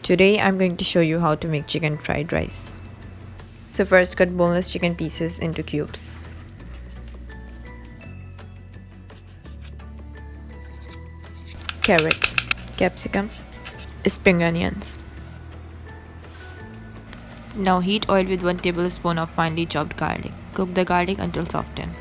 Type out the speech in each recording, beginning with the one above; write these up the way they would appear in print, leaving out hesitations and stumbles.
Today I'm going to show you how to make chicken fried rice. So first cut boneless chicken pieces into cubes. Carrot, capsicum, spring onions. Now heat oil with 1 tablespoon of finely chopped garlic. Cook the garlic until softened.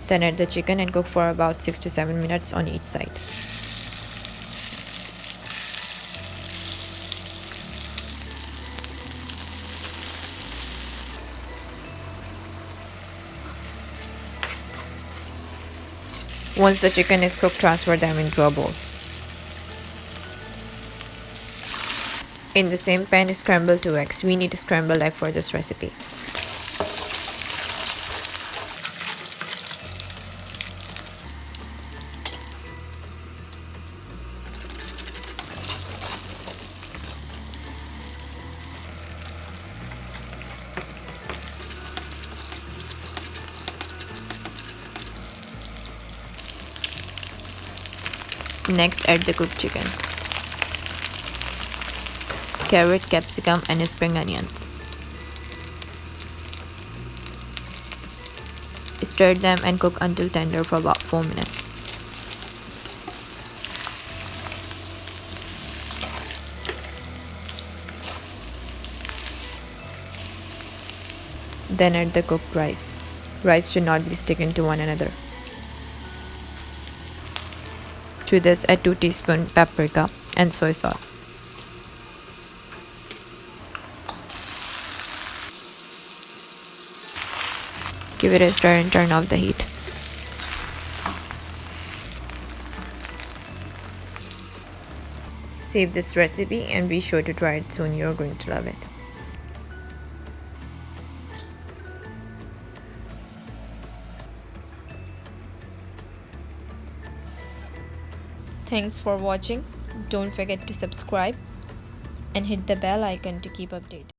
Then add the chicken and cook for about 6 to 7 minutes on each side. Once the chicken is cooked, transfer them into a bowl. In the same pan, scramble 2 eggs. We need a scrambled egg for this recipe. Next, add the cooked chicken, carrot, capsicum, and spring onions. Stir them and cook until tender for about 4 minutes. Then add the cooked rice. Rice should not be sticking to one another. To this, add 2 teaspoons paprika and soy sauce. Give it a stir and turn off the heat. Save this recipe and be sure to try it soon. You're going to love it. Thanks for watching. Don't forget to subscribe and hit the bell icon to keep updated.